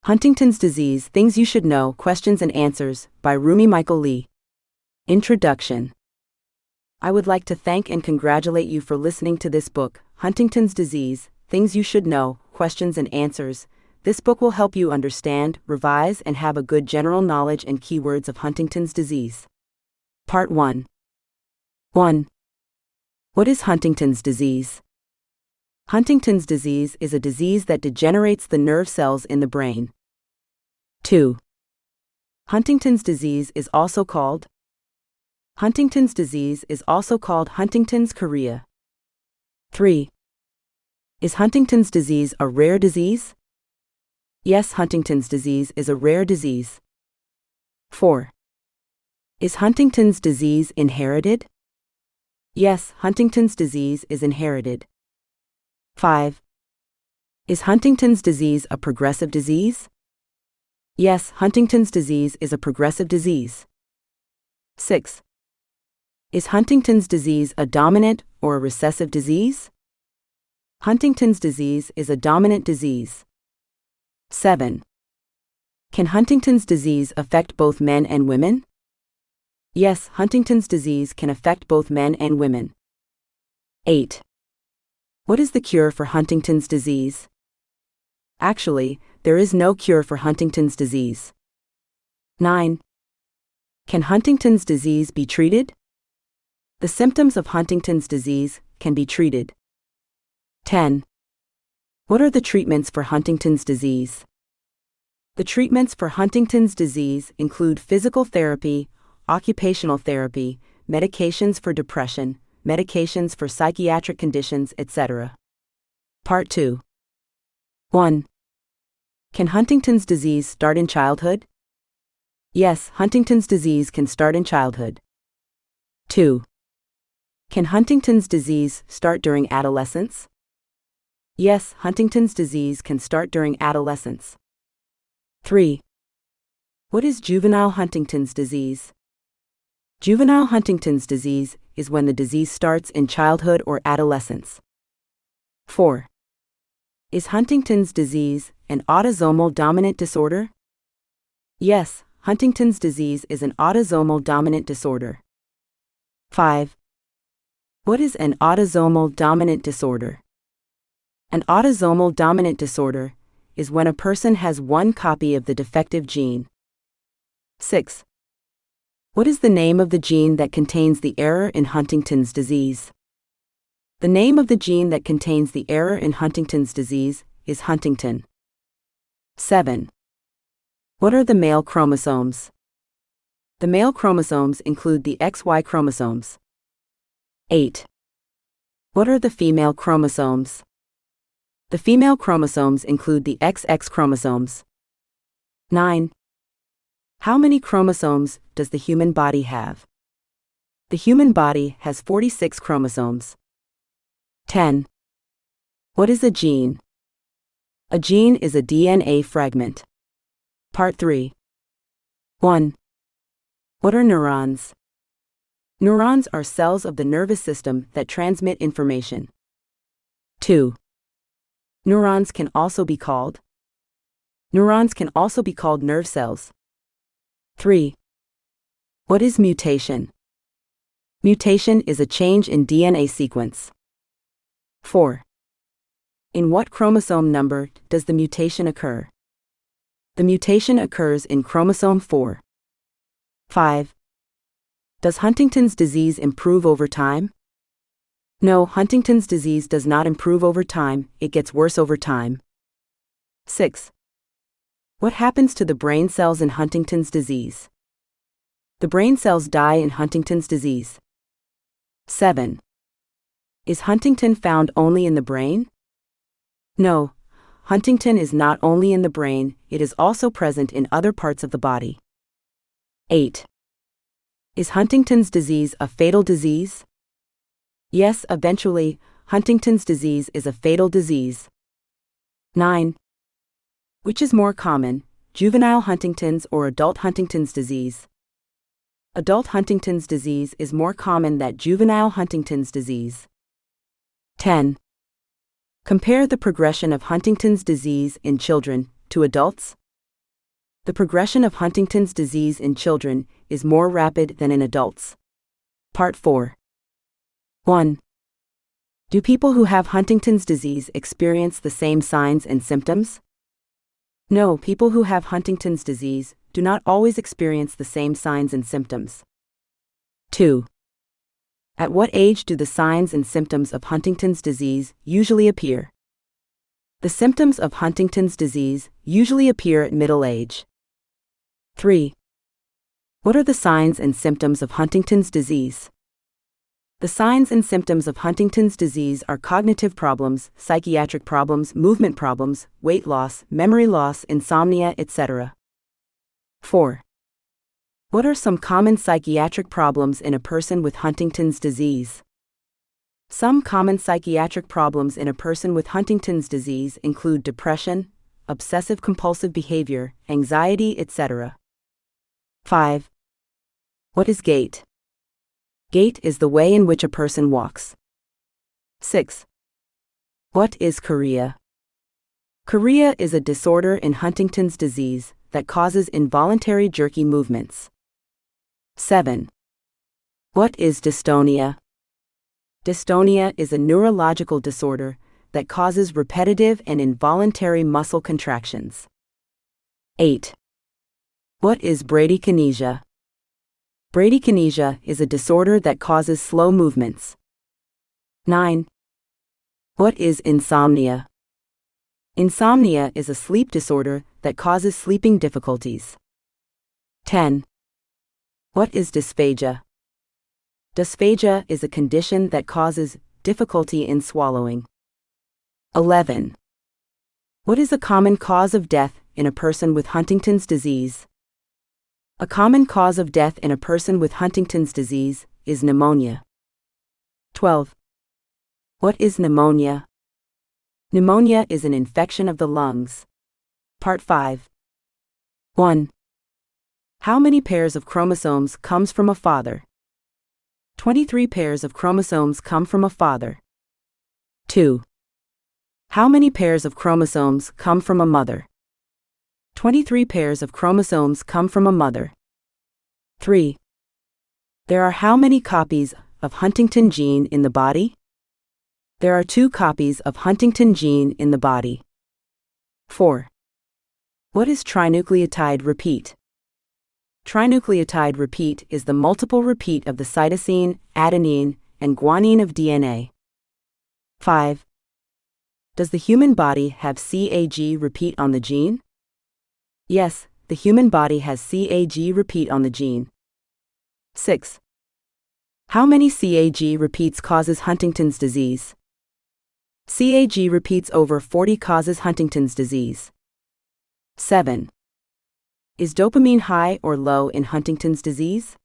Huntington's Disease, Things You Should Know, Questions and Answers, by Rumi Michael Lee. Introduction. I would like to thank and congratulate you for listening to this book, Huntington's Disease, Things You Should Know, Questions and Answers. This book will help you understand, revise, and have a good general knowledge and keywords of Huntington's disease. Part 1. 1. What is Huntington's disease? Huntington's disease is a disease that degenerates the nerve cells in the brain. 2. Huntington's disease is also called Huntington's chorea. 3. Is Huntington's disease a rare disease? Yes, Huntington's disease is a rare disease. 4. Is Huntington's disease inherited? Yes, Huntington's disease is inherited. 5. Is Huntington's disease a progressive disease? Yes, Huntington's disease is a progressive disease. 6. Is Huntington's disease a dominant or a recessive disease? Huntington's disease is a dominant disease. 7. Can Huntington's disease affect both men and women? Yes, Huntington's disease can affect both men and women. 8. What is the cure for Huntington's disease? Actually, there is no cure for Huntington's disease. 9. Can Huntington's disease be treated? The symptoms of Huntington's disease can be treated. 10. What are the treatments for Huntington's disease? The treatments for Huntington's disease include physical therapy, occupational therapy, medications for depression, medications for psychiatric conditions, etc. Part 2. 1. Can Huntington's disease start in childhood? Yes, Huntington's disease can start in childhood. 2. Can Huntington's disease start during adolescence? Yes, Huntington's disease can start during adolescence. 3. What is juvenile Huntington's disease? Juvenile Huntington's disease is when the disease starts in childhood or adolescence. 4. Is Huntington's disease an autosomal dominant disorder? Yes, Huntington's disease is an autosomal dominant disorder. 5. What is an autosomal dominant disorder? An autosomal dominant disorder is when a person has one copy of the defective gene. 6. What is the name of the gene that contains the error in Huntington's disease? The name of the gene that contains the error in Huntington's disease is Huntington. 7. What are the male chromosomes? The male chromosomes include the XY chromosomes. 8. What are the female chromosomes? The female chromosomes include the XX chromosomes. 9. How many chromosomes does the human body have? The human body has 46 chromosomes. 10. What is a gene? A gene is a DNA fragment. Part 3. 1. What are neurons? Neurons are cells of the nervous system that transmit information. 2. Neurons can also be called nerve cells. 3. What is mutation? Mutation is a change in DNA sequence. 4. In what chromosome number does the mutation occur? The mutation occurs in chromosome 4. 5. Does Huntington's disease improve over time? No, Huntington's disease does not improve over time, it gets worse over time. 6. What happens to the brain cells in Huntington's disease? The brain cells die in Huntington's disease. 7. Is Huntington found only in the brain? No, Huntington is not only in the brain, it is also present in other parts of the body. 8. Is Huntington's disease a fatal disease? Yes, eventually, Huntington's disease is a fatal disease. 9. Which is more common, juvenile Huntington's or adult Huntington's disease? Adult Huntington's disease is more common than juvenile Huntington's disease. 10. Compare the progression of Huntington's disease in children to adults. The progression of Huntington's disease in children is more rapid than in adults. Part 4. 1. Do people who have Huntington's disease experience the same signs and symptoms? No, people who have Huntington's disease do not always experience the same signs and symptoms. 2. At what age do the signs and symptoms of Huntington's disease usually appear? The symptoms of Huntington's disease usually appear at middle age. 3. What are the signs and symptoms of Huntington's disease? The signs and symptoms of Huntington's disease are cognitive problems, psychiatric problems, movement problems, weight loss, memory loss, insomnia, etc. 4. What are some common psychiatric problems in a person with Huntington's disease? Some common psychiatric problems in a person with Huntington's disease include depression, obsessive-compulsive behavior, anxiety, etc. 5. What is gait? Gait is the way in which a person walks. 6. What is chorea? Chorea is a disorder in Huntington's disease that causes involuntary jerky movements. 7. What is dystonia? Dystonia is a neurological disorder that causes repetitive and involuntary muscle contractions. 8. What is bradykinesia? Bradykinesia is a disorder that causes slow movements. 9. What is insomnia? Insomnia is a sleep disorder that causes sleeping difficulties. 10. What is dysphagia? Dysphagia is a condition that causes difficulty in swallowing. 11. What is a common cause of death in a person with Huntington's disease? A common cause of death in a person with Huntington's disease is pneumonia. 12. What is pneumonia? Pneumonia is an infection of the lungs. Part 5. 1. How many pairs of chromosomes comes from a father? 23 pairs of chromosomes come from a father. 2. How many pairs of chromosomes come from a mother? 23 pairs of chromosomes come from a mother. 3. There are how many copies of Huntington gene in the body? There are 2 copies of Huntington gene in the body. 4. What is trinucleotide repeat? Trinucleotide repeat is the multiple repeat of the cytosine, adenine, and guanine of DNA. 5. Does the human body have CAG repeat on the gene? Yes, the human body has CAG repeat on the gene. 6. How many CAG repeats causes Huntington's disease? CAG repeats over 40 causes Huntington's disease. 7. Is dopamine high or low in Huntington's disease?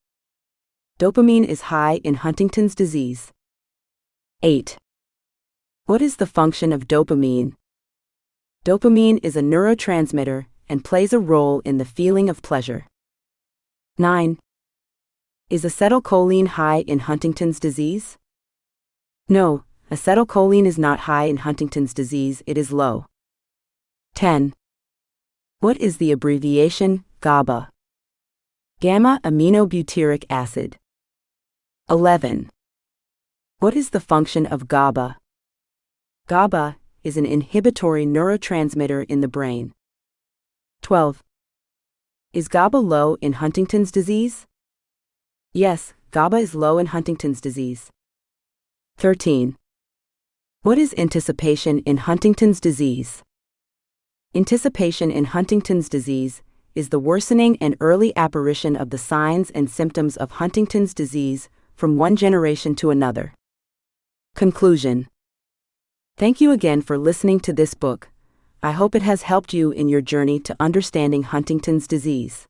Dopamine is high in Huntington's disease. 8. What is the function of dopamine? Dopamine is a neurotransmitter and plays a role in the feeling of pleasure. 9. Is acetylcholine high in Huntington's disease? No, acetylcholine is not high in Huntington's disease, it is low. 10. What is the abbreviation GABA? Gamma-aminobutyric acid. 11. What is the function of GABA? GABA is an inhibitory neurotransmitter in the brain. 12. Is GABA low in Huntington's disease? Yes, GABA is low in Huntington's disease. 13. What is anticipation in Huntington's disease? Anticipation in Huntington's disease is the worsening and early apparition of the signs and symptoms of Huntington's disease from one generation to another. Conclusion. Thank you again for listening to this book. I hope it has helped you in your journey to understanding Huntington's disease.